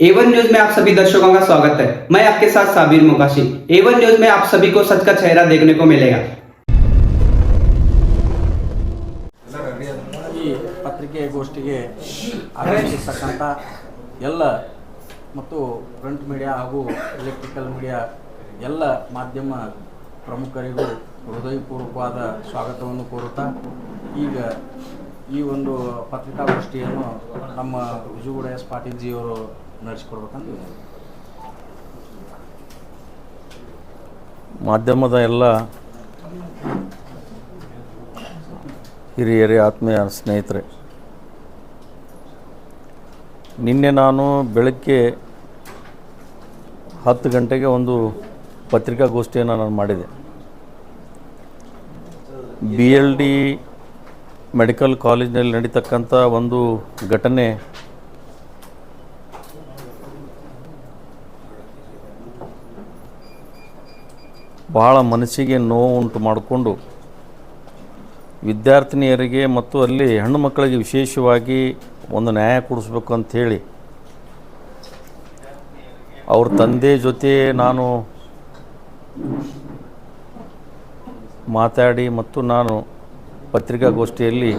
Avon news में आप सभी दर्शकों का स्वागत है। मैं आपके साथ साबिर मोकाशी। एवन न्यूज में आप सभी को सच का चेहरा देखने को मिलेगा। ಈ ಪತ್ರಿಕೆಗೋಷ್ಠಿಗೆ ಆಗಮಿಸಿರ್ತಕ್ಕಂಥ ಎಲ್ಲ ಮತ್ತು ಪ್ರಿಂಟ್ ಮೀಡಿಯಾ ಹಾಗೂ ಎಲೆಕ್ಟ್ರಿಕಲ್ ಮೀಡಿಯಾ ಎಲ್ಲ ಮಾಧ್ಯಮ ಪ್ರಮುಖರಿಗೂ ಹೃದಯಪೂರ್ವಕವಾದ ಸ್ವಾಗತವನ್ನು ಕೋರುತ್ತಾ ಈಗ ಈ ಒಂದು ಪತ್ರಿಕಾಗೋಷ್ಠಿಯನ್ನು ನಮ್ಮ ವಿಜುಗೂಡ ಎಸ್ ಪಾಟೀಲ್ ಜಿಯವರು ನಡೆಸಿಕೊಡ್ಬೇಕಂತ ಮಾಧ್ಯಮದ ಎಲ್ಲ ಹಿರಿಯರೇ ಆತ್ಮೀಯ ಸ್ನೇಹಿತರೆ, ನಿನ್ನೆ ನಾನು ಬೆಳಗ್ಗೆ 10 ಗಂಟೆಗೆ ಒಂದು ಪತ್ರಿಕಾಗೋಷ್ಠಿಯನ್ನು ನಾನು ಮಾಡಿದೆ. BLD ಮೆಡಿಕಲ್ ಕಾಲೇಜಿನಲ್ಲಿ ನಡೀತಕ್ಕಂಥ ಒಂದು ಘಟನೆ ಬಹಳ ಮನಸ್ಸಿಗೆ ನೋವು ಉಂಟು ಮಾಡಿಕೊಂಡು ವಿದ್ಯಾರ್ಥಿನಿಯರಿಗೆ ಮತ್ತು ಅಲ್ಲಿ ಹೆಣ್ಣು ಮಕ್ಕಳಿಗೆ ವಿಶೇಷವಾಗಿ ಒಂದು ನ್ಯಾಯ ಕೊಡಿಸ್ಬೇಕು ಅಂಥೇಳಿ ಅವ್ರ ತಂದೆ ಜೊತೆ ನಾನು ಮಾತಾಡಿ ಮತ್ತು ನಾನು ಪತ್ರಿಕಾಗೋಷ್ಠಿಯಲ್ಲಿ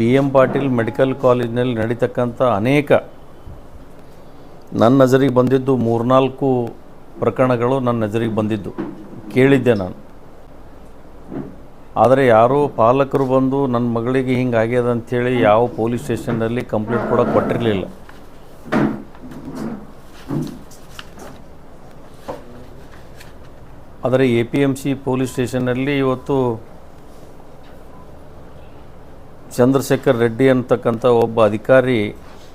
BM ಪಾಟೀಲ್ ಮೆಡಿಕಲ್ ಕಾಲೇಜಿನಲ್ಲಿ ನಡೀತಕ್ಕಂಥ ಅನೇಕ ನನ್ನ ನಜರಿಗೆ ಬಂದಿದ್ದು 3-4 ಪ್ರಕರಣಗಳು ನನ್ನ ನಜರಿಗೆ ಬಂದಿದ್ದು ಕೇಳಿದ್ದೆ ನಾನು. ಆದರೆ ಯಾರೋ ಪಾಲಕರು ಬಂದು ನನ್ನ ಮಗಳಿಗೆ ಹಿಂಗಾಗ್ಯದ ಅಂಥೇಳಿ ಯಾವ ಪೊಲೀಸ್ ಸ್ಟೇಷನ್ನಲ್ಲಿ ಕಂಪ್ಲೇಂಟ್ ಕೂಡ ಕೊಟ್ಟಿರಲಿಲ್ಲ. ಆದರೆ APMC ಪೊಲೀಸ್ ಸ್ಟೇಷನ್ನಲ್ಲಿ ಇವತ್ತು ಚಂದ್ರಶೇಖರ್ ರೆಡ್ಡಿ ಅಂತಕ್ಕಂಥ ಒಬ್ಬ ಅಧಿಕಾರಿ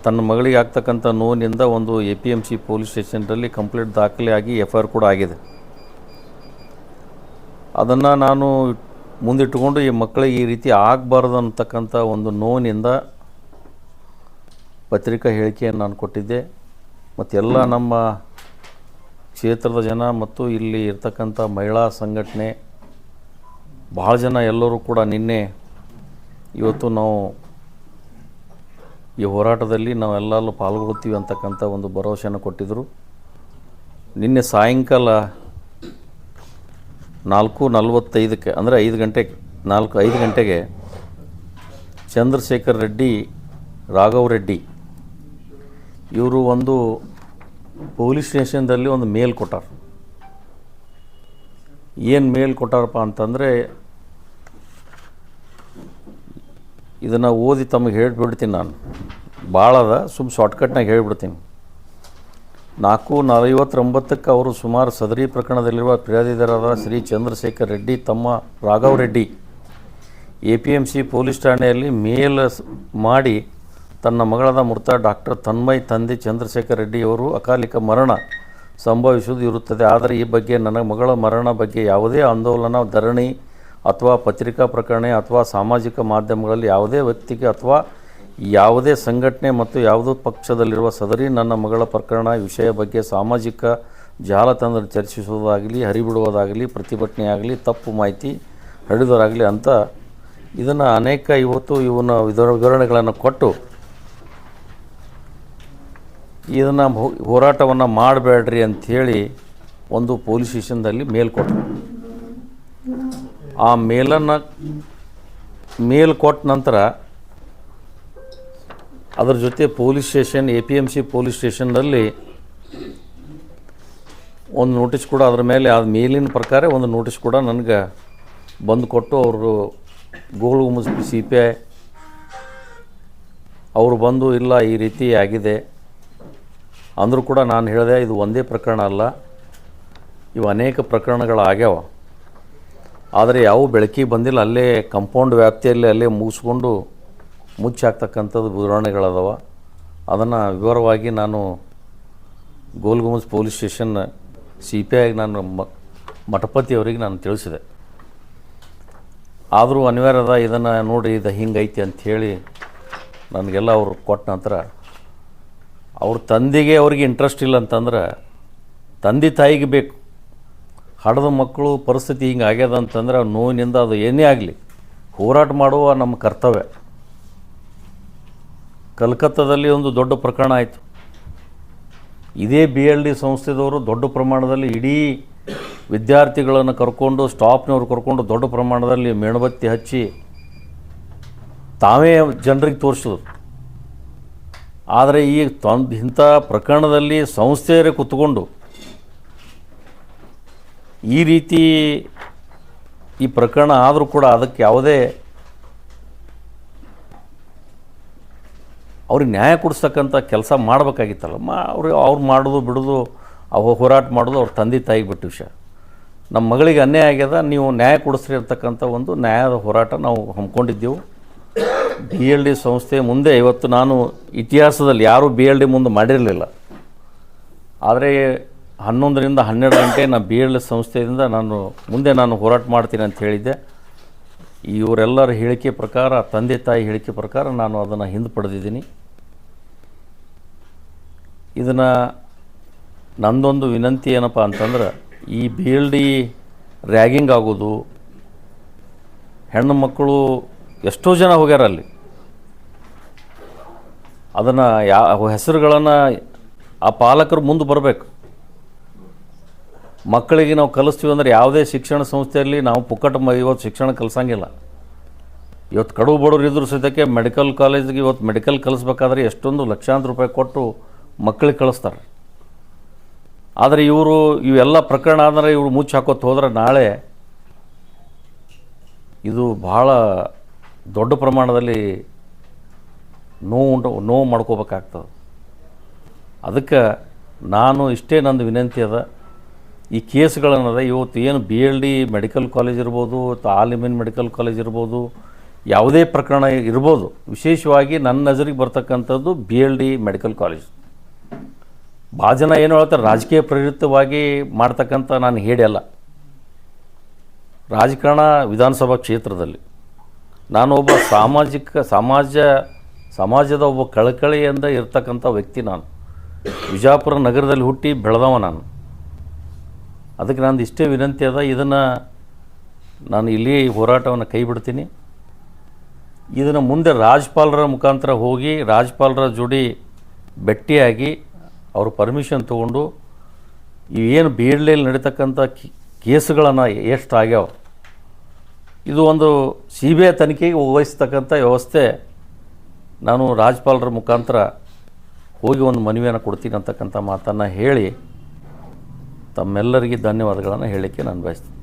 ತನ್ನ ಮಗಳಿಗೆ ಆಗ್ತಕ್ಕಂಥ ನೋವಿನಿಂದ ಒಂದು APMC ಪೊಲೀಸ್ ಸ್ಟೇಷನ್ನಲ್ಲಿ ಕಂಪ್ಲೇಂಟ್ ದಾಖಲೆ ಆಗಿ FIR ಕೂಡ ಆಗಿದೆ. ಅದನ್ನು ನಾನು ಮುಂದಿಟ್ಟುಕೊಂಡು ಈ ಮಕ್ಕಳಿಗೆ ಈ ರೀತಿ ಆಗಬಾರ್ದು ಅಂತಕ್ಕಂಥ ಒಂದು ನೋವಿನಿಂದ ಪತ್ರಿಕಾ ಹೇಳಿಕೆಯನ್ನು ನಾನು ಕೊಟ್ಟಿದ್ದೆ. ಮತ್ತು ಎಲ್ಲ ನಮ್ಮ ಕ್ಷೇತ್ರದ ಜನ ಮತ್ತು ಇಲ್ಲಿ ಇರ್ತಕ್ಕಂಥ ಮಹಿಳಾ ಸಂಘಟನೆ ಭಾಳ ಜನ ಎಲ್ಲರೂ ಕೂಡ ನಿನ್ನೆ ಇವತ್ತು ನಾವು ಈ ಹೋರಾಟದಲ್ಲಿ ನಾವೆಲ್ಲರೂ ಪಾಲ್ಗೊಳ್ತೀವಿ ಅಂತಕ್ಕಂಥ ಒಂದು ಭರವಸೆಯನ್ನು ಕೊಟ್ಟಿದ್ದರು. ನಿನ್ನೆ ಸಾಯಂಕಾಲ 4:45 ಅಂದರೆ 5 ಗಂಟೆಗೆ ಚಂದ್ರಶೇಖರ್ ರೆಡ್ಡಿ, ರಾಘವ್ ರೆಡ್ಡಿ ಇವರು ಒಂದು ಪೊಲೀಸ್ ಸ್ಟೇಷನ್ದಲ್ಲಿ ಒಂದು ಮೇಲ್ ಕೊಟ್ಟಾರ. ಏನು ಮೇಲ್ ಕೊಟ್ಟಾರಪ್ಪ ಅಂತಂದರೆ, ಇದನ್ನು ಓದಿ ತಮಗೆ ಹೇಳಿಬಿಡ್ತೀನಿ. ನಾನು ಭಾಳ ಅದ, ಶಾರ್ಟ್ಕಟ್ನಾಗ ಹೇಳಿಬಿಡ್ತೀನಿ. 4:49 ಅವರು ಸುಮಾರು ಸದರಿ ಪ್ರಕರಣದಲ್ಲಿರುವ ಫಿರ್ಯಾದಿದಾರರಾದ ಶ್ರೀ ಚಂದ್ರಶೇಖರ್ ರೆಡ್ಡಿ ತಮ್ಮ ರಾಘವ್ ರೆಡ್ಡಿ APMC ಪೊಲೀಸ್ ಠಾಣೆಯಲ್ಲಿ ಮೇಲ್ ಮಾಡಿ ತನ್ನ ಮಗಳಾದ ಮೃತ ಡಾಕ್ಟರ್ ತನ್ಮಯ್ ತಂದೆ ಚಂದ್ರಶೇಖರ್ ರೆಡ್ಡಿಯವರು ಅಕಾಲಿಕ ಮರಣ ಸಂಭವಿಸುವುದು ಇರುತ್ತದೆ. ಆದರೆ ಈ ಬಗ್ಗೆ ನನ್ನ ಮಗಳ ಮರಣ ಬಗ್ಗೆ ಯಾವುದೇ ಆಂದೋಲನ, ಧರಣಿ ಅಥವಾ ಪತ್ರಿಕಾ ಪ್ರಕರಣ ಅಥವಾ ಸಾಮಾಜಿಕ ಮಾಧ್ಯಮಗಳಲ್ಲಿ ಯಾವುದೇ ವ್ಯಕ್ತಿಗೆ ಅಥವಾ ಯಾವುದೇ ಸಂಘಟನೆ ಮತ್ತು ಯಾವುದೋ ಪಕ್ಷದಲ್ಲಿರುವ ಸದರಿ ನನ್ನ ಮಗಳ ಪ್ರಕರಣ ವಿಷಯ ಬಗ್ಗೆ ಸಾಮಾಜಿಕ ಜಾಲತಾಣದಲ್ಲಿ ಚರ್ಚಿಸುವುದಾಗಲಿ, ಹರಿಬಿಡುವುದಾಗಲಿ, ಪ್ರತಿಭಟನೆಯಾಗಲಿ, ತಪ್ಪು ಮಾಹಿತಿ ಹರಡುವುದಾಗಲಿ ಅಂತ ಇದನ್ನು ಅನೇಕ ಇವನ್ನ ವಿವರಣೆಗಳನ್ನು ಕೊಟ್ಟು ಇದನ್ನು ಹೋರಾಟವನ್ನು ಮಾಡಬೇಡ್ರಿ ಅಂಥೇಳಿ ಒಂದು ಪೊಲೀಸ್ ಸ್ಟೇಷನ್ದಲ್ಲಿ ಮೇಲ್ ಕೊಟ್ಟರು. ಆ ಮೇಲ್ ಕೊಟ್ಟ ನಂತರ ಅದರ ಜೊತೆ ಪೊಲೀಸ್ ಸ್ಟೇಷನ್ APMC ಪೊಲೀಸ್ ಸ್ಟೇಷನ್ನಲ್ಲಿ ಒಂದು ನೋಟಿಸ್ ಕೂಡ ಅದರ ಮೇಲೆ ಆ ಮೇಲಿನ ಪ್ರಕಾರ ಒಂದು ನೋಟಿಸ್ ಕೂಡ ನನಗೆ ಬಂದು ಕೊಟ್ಟು ಅವರು ಗೋಳುಗುಮ್ಮಸ್ CPI ಅವರು ಬಂದು ಇಲ್ಲ ಈ ರೀತಿ ಆಗಿದೆ ಅಂದರೂ ಕೂಡ ನಾನು ಹೇಳಿದೆ, ಇದು ಒಂದೇ ಪ್ರಕರಣ ಅಲ್ಲ, ಇವು ಅನೇಕ ಪ್ರಕರಣಗಳಾಗ್ಯಾವ. ಆದರೆ ಯಾವ ಬೆಳಕಿಗೆ ಬಂದಿಲ್ಲ. ಅಲ್ಲೇ ಕಂಪೌಂಡ್ ವ್ಯಾಪ್ತಿಯಲ್ಲಿ ಅಲ್ಲೇ ಮುಗಿಸ್ಕೊಂಡು ಮುಚ್ಚಾಕ್ತಕ್ಕಂಥದ್ದು ವಿವರಣೆಗಳದಾವ. ಅದನ್ನು ವಿವರವಾಗಿ ನಾನು ಗೋಲ್ಗುಮಸ್ ಪೊಲೀಸ್ ಸ್ಟೇಷನ್ CPI ನಾನು ಮಠಪತಿಯವರಿಗೆ ನಾನು ತಿಳಿಸಿದೆ. ಆದರೂ ಅನಿವಾರ್ಯದ, ಇದನ್ನು ನೋಡಿ ಇದು ಹಿಂಗೈತಿ ಅಂಥೇಳಿ ನನಗೆಲ್ಲ ಅವರು ಕೊಟ್ಟ ನಂತರ ಅವ್ರ ತಂದೆಗೆ ಅವ್ರಿಗೆ ಇಂಟ್ರೆಸ್ಟ್ ಇಲ್ಲ ಅಂತಂದ್ರೆ ತಂದೆ ತಾಯಿಗೆ ಬೇಕು. ಹಡದ ಮಕ್ಕಳು ಪರಿಸ್ಥಿತಿ ಹಿಂಗೆ ಆಗ್ಯದ ಅಂತಂದ್ರೆ ನೋವಿನಿಂದ ಅದು ಏನೇ ಆಗಲಿ ಹೋರಾಟ ಮಾಡುವ ನಮ್ಮ ಕರ್ತವ್ಯ. ಕಲ್ಕತ್ತಾದಲ್ಲಿ ಒಂದು ದೊಡ್ಡ ಪ್ರಕರಣ ಆಯಿತು. ಇದೇ BLD ಸಂಸ್ಥೆದವರು ದೊಡ್ಡ ಪ್ರಮಾಣದಲ್ಲಿ ಇಡೀ ವಿದ್ಯಾರ್ಥಿಗಳನ್ನು ಕರ್ಕೊಂಡು ಸ್ಟಾಫ್ನವ್ರು ಕರ್ಕೊಂಡು ದೊಡ್ಡ ಪ್ರಮಾಣದಲ್ಲಿ ಮೇಣಬತ್ತಿ ಹಚ್ಚಿ ತಾವೇ ಜನರಿಗೆ ತೋರಿಸೋದು. ಆದರೆ ಈ ಇಂಥ ಪ್ರಕರಣದಲ್ಲಿ ಸಂಸ್ಥೆಯರೇ ಕೂತ್ಕೊಂಡು ಈ ರೀತಿ ಈ ಪ್ರಕರಣ ಆದರೂ ಕೂಡ ಅದಕ್ಕೆ ಯಾವುದೇ ಅವ್ರಿಗೆ ನ್ಯಾಯ ಕೊಡಿಸ್ತಕ್ಕಂಥ ಕೆಲಸ ಮಾಡಬೇಕಾಗಿತ್ತಲ್ಲ. ಅವ್ರು ಮಾಡೋದು ಬಿಡೋದು, ಹೋರಾಟ ಮಾಡೋದು ಅವ್ರ ತಂದೆ ತಾಯಿಗೆ ಬಿಟ್ಟು ವಿಷಯ. ನಮ್ಮ ಮಗಳಿಗೆ ಅನ್ಯಾಯ ಆಗ್ಯದ, ನೀವು ನ್ಯಾಯ ಕೊಡಿಸ್ರಿ ಅಂತಕ್ಕಂಥ ಒಂದು ನ್ಯಾಯದ ಹೋರಾಟ ನಾವು ಹಮ್ಮಿಕೊಂಡಿದ್ದೆವು. BLD ಸಂಸ್ಥೆ ಮುಂದೆ ಇವತ್ತು ನಾನು ಇತಿಹಾಸದಲ್ಲಿ ಯಾರೂ BLD ಮುಂದೆ ಮಾಡಿರಲಿಲ್ಲ. ಆದರೆ 11ರಿಂದ 12 ಗಂಟೆ ನಾನು BLD ಸಂಸ್ಥೆಯಿಂದ ನಾನು ಹೋರಾಟ ಮಾಡ್ತೀನಿ ಅಂತ ಹೇಳಿದ್ದೆ. ಇವರೆಲ್ಲರ ಹೇಳಿಕೆ ಪ್ರಕಾರ, ತಂದೆ ತಾಯಿ ಹೇಳಿಕೆ ಪ್ರಕಾರ ನಾನು ಅದನ್ನು ಹಿಂದೆ ಪಡೆದಿದ್ದೀನಿ. ಇದನ್ನು ನಂದೊಂದು ವಿನಂತಿ ಏನಪ್ಪ ಅಂತಂದ್ರೆ, ಈ BLD ರ್ಯಾಗಿಂಗ್ ಆಗೋದು, ಹೆಣ್ಣು ಮಕ್ಕಳು ಎಷ್ಟೋ ಜನ ಹೋಗ್ಯಾರ ಅಲ್ಲಿ, ಅದನ್ನು ಹೆಸರುಗಳನ್ನು ಆ ಪಾಲಕರು ಮುಂದೆ ಬರಬೇಕು. ಮಕ್ಕಳಿಗೆ ನಾವು ಕಲಿಸ್ತೀವಿ ಅಂದರೆ ಯಾವುದೇ ಶಿಕ್ಷಣ ಸಂಸ್ಥೆಯಲ್ಲಿ ನಾವು ಇವತ್ತು ಶಿಕ್ಷಣ ಕಲಿಸಂಗಿಲ್ಲ. ಇವತ್ತು ಕಡುವು ಬಡವರು ಇದ್ರೂ ಸದ್ಯಕ್ಕೆ ಮೆಡಿಕಲ್ ಕಾಲೇಜಿಗೆ ಇವತ್ತು ಮೆಡಿಕಲ್ ಕಲಿಸ್ಬೇಕಾದ್ರೆ ಎಷ್ಟೊಂದು ಲಕ್ಷಾಂತರ ರೂಪಾಯಿ ಕೊಟ್ಟು ಮಕ್ಕಳಿಗೆ ಕಳಿಸ್ತಾರೆ. ಆದರೆ ಇವೆಲ್ಲ ಪ್ರಕರಣ ಆದರೆ ಇವರು ಮುಚ್ಚಿ ಹಾಕೋತ ಹೋದ್ರೆ ನಾಳೆ ಇದು ಭಾಳ ದೊಡ್ಡ ಪ್ರಮಾಣದಲ್ಲಿ ನೋವು ಮಾಡ್ಕೋಬೇಕಾಗ್ತದೆ. ಅದಕ್ಕೆ ನಾನು ಇಷ್ಟೇ ನಂದು ವಿನಂತಿ ಅದ, ಈ ಕೇಸ್ಗಳನ್ನದ ಇವತ್ತು ಏನು BLD ಮೆಡಿಕಲ್ ಕಾಲೇಜ್ ಇರ್ಬೋದು, ಆಲಿಮಿನ್ ಮೆಡಿಕಲ್ ಕಾಲೇಜ್ ಇರ್ಬೋದು, ಯಾವುದೇ ಪ್ರಕರಣ ಇರ್ಬೋದು, ವಿಶೇಷವಾಗಿ ನನ್ನ ನಜರಿಗೆ ಬರ್ತಕ್ಕಂಥದ್ದು BLD ಮೆಡಿಕಲ್ ಕಾಲೇಜ್. ಭಾಳ ಜನ ಏನು ಹೇಳ್ತಾರೆ, ರಾಜಕೀಯ ಪ್ರೇರಿತವಾಗಿ ಮಾಡ್ತಕ್ಕಂಥ ನಾನು ಹೇಳಲ್ಲ. ರಾಜಕಾರಣ ವಿಧಾನಸಭಾ ಕ್ಷೇತ್ರದಲ್ಲಿ ನಾನು ಒಬ್ಬ ಸಮಾಜದ ಒಬ್ಬ ಕಳಕಳಿಯಿಂದ ಇರ್ತಕ್ಕಂಥ ವ್ಯಕ್ತಿ. ನಾನು ವಿಜಯಪುರ ನಗರದಲ್ಲಿ ಹುಟ್ಟಿ ಬೆಳೆದವ ನಾನು. ಅದಕ್ಕೆ ನಂದು ಇಷ್ಟೇ ವಿನಂತಿ ಅದ, ಇದನ್ನು ನಾನು ಇಲ್ಲಿ ಹೋರಾಟವನ್ನು ಕೈ ಬಿಡ್ತೀನಿ. ಇದನ್ನು ಮುಂದೆ ರಾಜ್ಯಪಾಲರ ಮುಖಾಂತರ ಹೋಗಿ ರಾಜ್ಯಪಾಲರ ಜೋಡಿ ಭೇಟಿಯಾಗಿ ಅವರು ಪರ್ಮಿಷನ್ ತೊಗೊಂಡು ಏನು BLD ನಡೀತಕ್ಕಂಥ ಕೇಸುಗಳನ್ನು ಎಷ್ಟು ಆಗ್ಯಾವ, ಇದು ಒಂದು CBI ತನಿಖೆಗೆ ವಹಿಸ್ತಕ್ಕಂಥ ವ್ಯವಸ್ಥೆ ನಾನು ರಾಜ್ಯಪಾಲರ ಮುಖಾಂತರ ಹೋಗಿ ಒಂದು ಮನವಿಯನ್ನು ಕೊಡ್ತೀನಿ ಅಂತಕ್ಕಂಥ ಮಾತನ್ನು ಹೇಳಿ ತಮ್ಮೆಲ್ಲರಿಗೆ ಧನ್ಯವಾದಗಳನ್ನು ಹೇಳಲಿಕ್ಕೆ ನಾನು ಬಯಸ್ತೀನಿ.